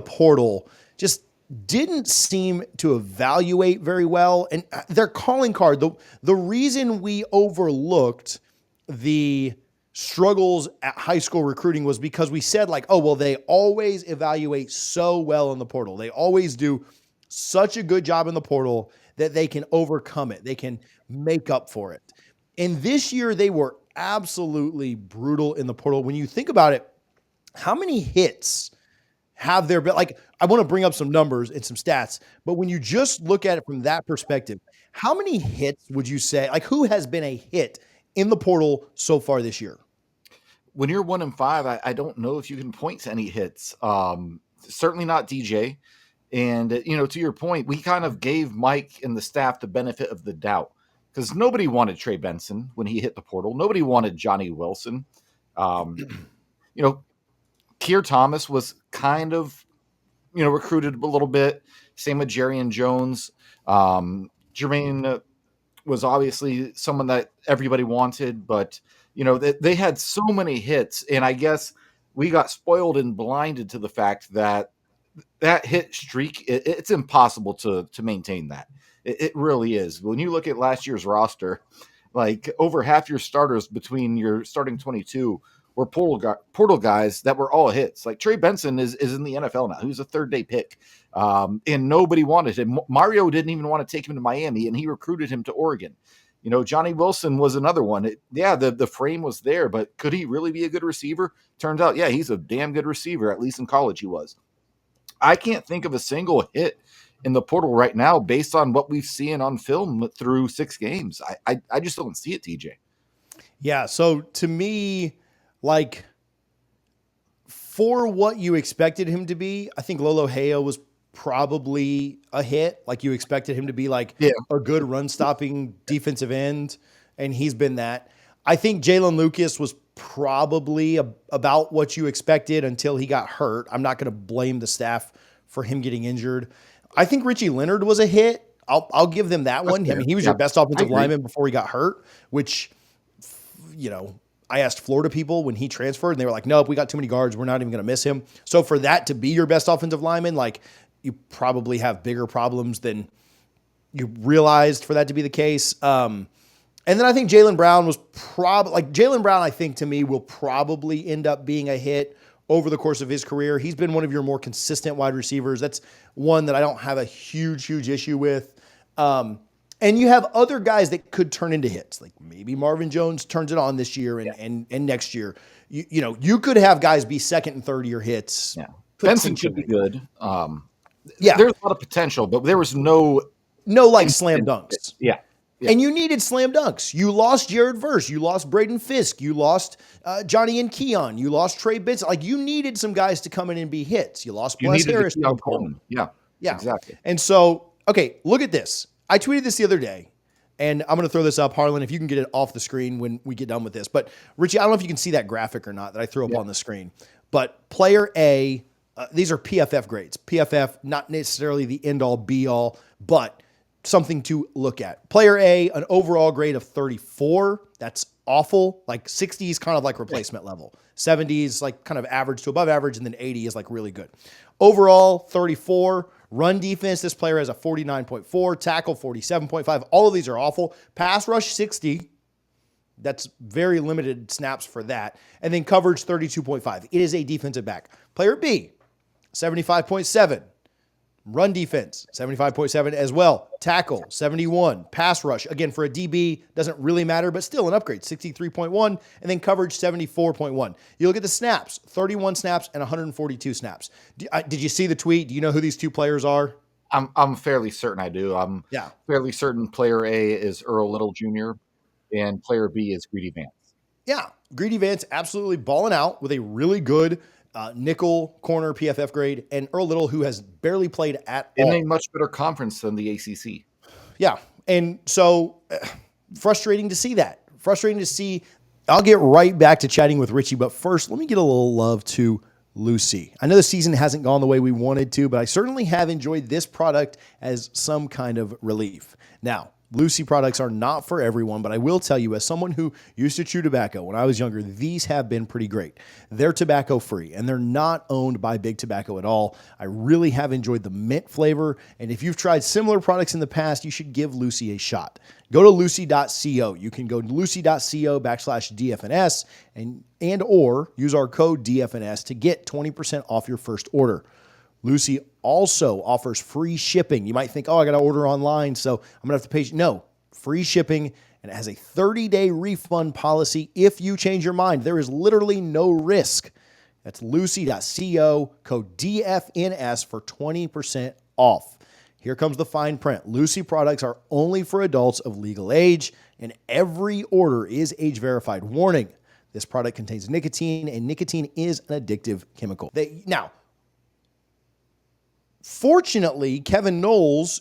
portal just didn't seem to evaluate very well. And their calling card, the reason we overlooked the struggles at high school recruiting was because we said like, oh, well, they always evaluate so well in the portal. They always do such a good job in the portal that they can overcome it. They can make up for it. And this year they were absolutely brutal in the portal. When you think about it, how many hits have there been? Like, I want to bring up some numbers and some stats, but when you just look at it from that perspective, how many hits would you say, like who has been a hit in the portal so far this year? When you're 1-5, I don't know if you can point to any hits. Certainly not DJ. And, to your point, we kind of gave Mike and the staff the benefit of the doubt because nobody wanted Trey Benson when he hit the portal. Nobody wanted Johnny Wilson. Keir Thomas was kind of, recruited a little bit. Same with Jerry and Jones. Jermaine was obviously someone that everybody wanted, but they had so many hits, and I guess we got spoiled and blinded to the fact that hit streak, it's impossible to maintain that. It really is. When you look at last year's roster, like over half your starters between your starting 22 were portal guys that were all hits. Like Trey Benson is in the NFL now. He was a third-day pick, and nobody wanted him. Mario didn't even want to take him to Miami, and he recruited him to Oregon. Johnny Wilson was another one. The frame was there, but could he really be a good receiver? Turns out, yeah, he's a damn good receiver. At least in college he was. I can't think of a single hit in the portal right now based on what we've seen on film through 6 games. I just don't see it, TJ. Yeah, so to me, like, for what you expected him to be, I think Lolo Heo was probably a hit. Like, you expected him to be like a good run-stopping defensive end, and he's been that. I think Jalen Lucas was probably about what you expected until he got hurt. I'm not going to blame the staff for him getting injured. I think Richie Leonard was a hit. I'll give them that one. I mean, he was your best offensive lineman before he got hurt, which, I asked Florida people when he transferred, and they were like, nope, we got too many guards. We're not even going to miss him. So for that to be your best offensive lineman, like, you probably have bigger problems than you realized for that to be the case. And then I think Jaylen Brown was I think to me will probably end up being a hit over the course of his career. He's been one of your more consistent wide receivers. That's one that I don't have a huge issue with. And you have other guys that could turn into hits. Like maybe Marvin Jones turns it on this year and next year. You could have guys be second and third year hits. Yeah. Benson could be good. There's a lot of potential, but there was no slam dunks. Yeah. And you needed slam dunks. You lost Jared Verse. You lost Braden Fisk. You lost Johnny and Keon. You lost Trey Benson. Like, you needed some guys to come in and be hits. You lost Bless Harris. Yeah, exactly. And so, okay, look at this. I tweeted this the other day, and I'm going to throw this up, Harlan, if you can get it off the screen when we get done with this. But, Richie, I don't know if you can see that graphic or not that I threw up on the screen. But player A, these are PFF grades. PFF, not necessarily the end-all, be-all, but something to look at. Player A, an overall grade of 34. That's awful. Like 60 is kind of like replacement level. 70 is like kind of average to above average, and then 80 is like really good. Overall, 34. Run defense, this player has a 49.4. Tackle, 47.5. All of these are awful. Pass rush, 60. That's very limited snaps for that. And then coverage, 32.5. It is a defensive back. Player B, 75.7. Run defense, 75.7 as well. Tackle, 71. Pass rush, again, for a DB, doesn't really matter, but still an upgrade, 63.1. And then coverage, 74.1. You look at the snaps, 31 snaps and 142 snaps. Did you see the tweet? Do you know who these two players are? I'm fairly certain I do. I'm fairly certain player A is Earl Little Jr. and player B is Greedy Vance. Yeah, Greedy Vance absolutely balling out with a really good nickel corner PFF grade, and Earl Little, who has barely played at all. In a much better conference than the ACC. Yeah, and so frustrating to see that. Frustrating to see. I'll get right back to chatting with Richie, but first, let me get a little love to Lucy. I know the season hasn't gone the way we wanted to, but I certainly have enjoyed this product as some kind of relief. Now, Lucy products are not for everyone, but I will tell you, as someone who used to chew tobacco when I was younger, these have been pretty great. They're tobacco free and they're not owned by Big Tobacco at all. I really have enjoyed the mint flavor. And if you've tried similar products in the past, you should give Lucy a shot. Go to lucy.co. You can go to lucy.co/DFNS and or use our code DFNS to get 20% off your first order. Lucy also offers free shipping. You might think, oh, I got to order online, so I'm going to have to pay. No, free shipping, and it has a 30-day refund policy if you change your mind. There is literally no risk. That's lucy.co, code DFNS for 20% off. Here comes the fine print. Lucy products are only for adults of legal age, and every order is age verified. Warning, this product contains nicotine, and nicotine is an addictive chemical. Now, fortunately, Kevin Noles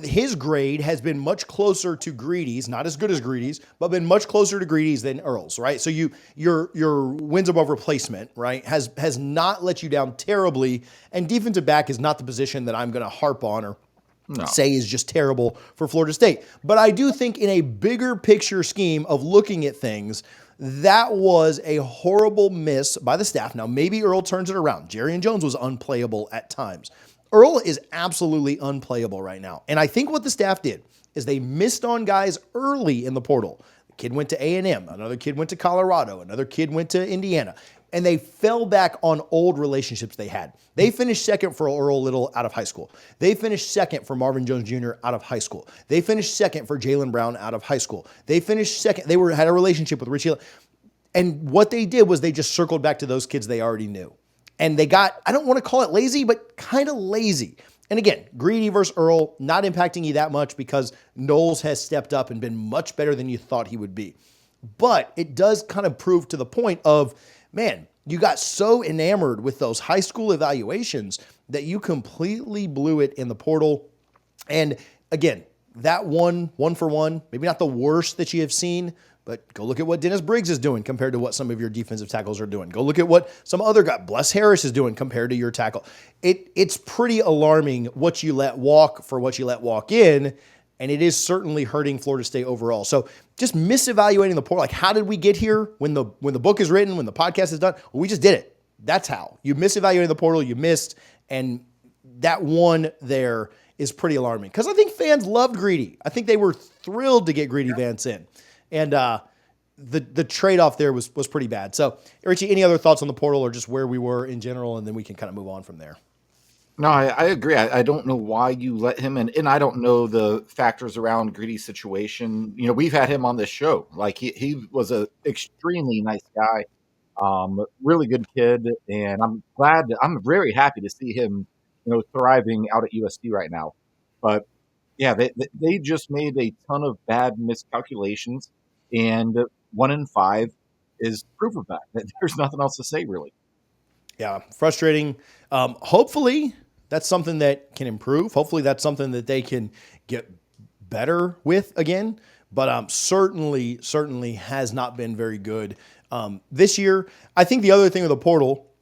his grade has been much closer to Greedy's, not as good as Greedy's, but been much closer to Greedy's than Earl's, right? So your wins above replacement, right, has not let you down terribly, and defensive back is not the position that I'm going to harp on or say is just terrible for Florida State. But I do think in a bigger picture scheme of looking at things, that was a horrible miss by the staff. Now, maybe Earl turns it around. Jerry and Jones was unplayable at times. Earl is absolutely unplayable right now. And I think what the staff did is they missed on guys early in the portal. The kid went to A&M. Another kid went to Colorado. Another kid went to Indiana. And they fell back on old relationships they had. They finished second for Earl Little out of high school. They finished second for Marvin Jones Jr. out of high school. They finished second for Jalen Brown out of high school. They finished second. They had a relationship with Richie. And what they did was they just circled back to those kids they already knew. And they got, I don't want to call it lazy, but kind of lazy. And again, Greedy versus Earl, not impacting you that much because Noles has stepped up and been much better than you thought he would be. But it does kind of prove to the point of, man, you got so enamored with those high school evaluations that you completely blew it in the portal. And again, that one for one, maybe not the worst that you have seen, but go look at what Dennis Briggs is doing compared to what some of your defensive tackles are doing. Go look at what some other guy, Bless Harris, is doing compared to your tackle. It's pretty alarming what you let walk for what you let walk in, and it is certainly hurting Florida State overall. So just misevaluating the portal. Like, how did we get here? When the book is written, when the podcast is done, well, we just did it. That's how. You misevaluated the portal, you missed, and that one there is pretty alarming. Because I think fans loved Greedy. I think they were thrilled to get Greedy Vance in. And the trade-off there was pretty bad. So, Richie, any other thoughts on the portal or just where we were in general, and then we can kind of move on from there? No, I agree. I don't know why you let him in, and I don't know the factors around Greedy's situation. You know, we've had him on this show. Like, he was a extremely nice guy, really good kid, and I'm very happy to see him, thriving out at USD right now. But yeah, they just made a ton of bad miscalculations, and 1-5 is proof of that. There's nothing else to say, really. Yeah, frustrating. Hopefully that's something that can improve. Hopefully that's something that they can get better with again. But certainly has not been very good this year. I think the other thing with the portal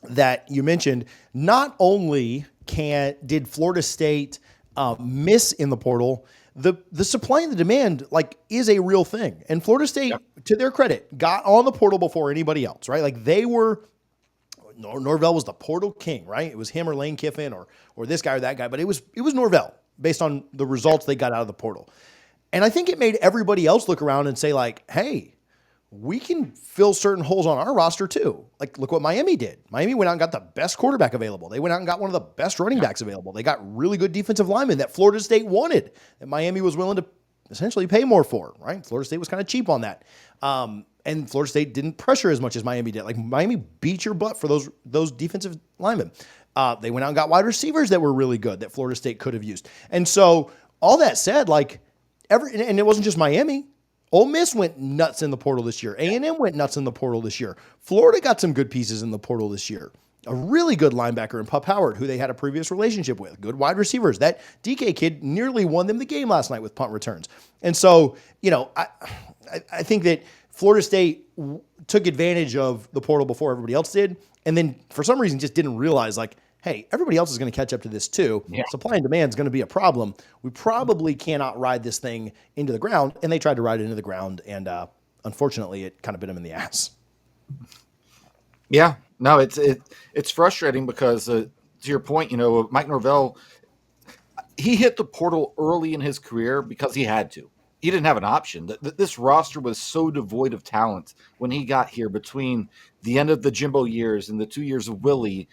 that you mentioned, not only did Florida State miss in the portal, the supply and the demand is a real thing. And Florida State, to their credit, got on the portal before anybody else, right? Like Norvell was the portal king, right? It was him or Lane Kiffin or this guy or that guy, but it was Norvell based on the results they got out of the portal. And I think it made everybody else look around and say hey, we can fill certain holes on our roster too. Like, look what Miami did. Miami went out and got the best quarterback available. They went out and got one of the best running backs available. They got really good defensive linemen that Florida State wanted, that Miami was willing to essentially pay more for, right? Florida State was kind of cheap on that. And Florida State didn't pressure as much as Miami did. Like, Miami beat your butt for those defensive linemen. They went out and got wide receivers that were really good that Florida State could have used. And so all that said, and it wasn't just Miami. Ole Miss went nuts in the portal this year. A&M went nuts in the portal this year. Florida got some good pieces in the portal this year. A really good linebacker in Pup Howard, who they had a previous relationship with. Good wide receivers. That DK kid nearly won them the game last night with punt returns. And so, I think that Florida State took advantage of the portal before everybody else did, and then for some reason just didn't realize, hey, everybody else is going to catch up to this too. Yeah. Supply and demand is going to be a problem. We probably cannot ride this thing into the ground. And they tried to ride it into the ground. And unfortunately, it kind of bit them in the ass. Yeah. No, it's frustrating because to your point, Mike Norvell, he hit the portal early in his career because he had to. He didn't have an option. This roster was so devoid of talent when he got here between the end of the Jimbo years and the 2 years of Willie.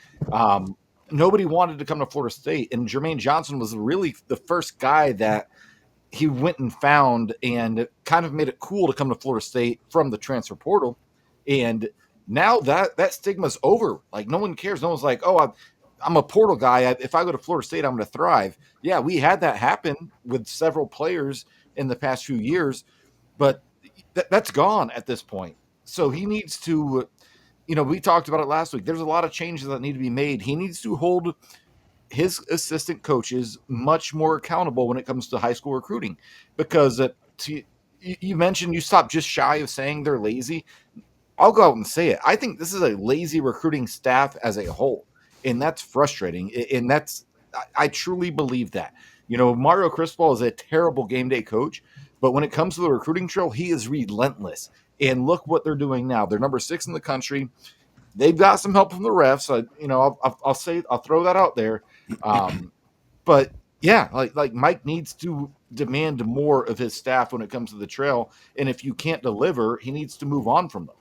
Nobody wanted to come to Florida State. And Jermaine Johnson was really the first guy that he went and found and kind of made it cool to come to Florida State from the transfer portal. And now that stigma's over. Like, no one cares. No one's like, oh, I'm a portal guy. If I go to Florida State, I'm going to thrive. Yeah, we had that happen with several players in the past few years, but that's gone at this point. So he needs to, we talked about it last week. There's a lot of changes that need to be made. He needs to hold his assistant coaches much more accountable when it comes to high school recruiting, because you mentioned you stopped just shy of saying they're lazy. I'll go out and say it. I think this is a lazy recruiting staff as a whole, and that's frustrating. And I truly believe that. Mario Cristobal is a terrible game day coach, but when it comes to the recruiting trail, he is relentless. And look what they're doing now. They're number 6 in the country. They've got some help from the refs. I'll throw that out there. But yeah, like Mike needs to demand more of his staff when it comes to the trail. And if you can't deliver, he needs to move on from them.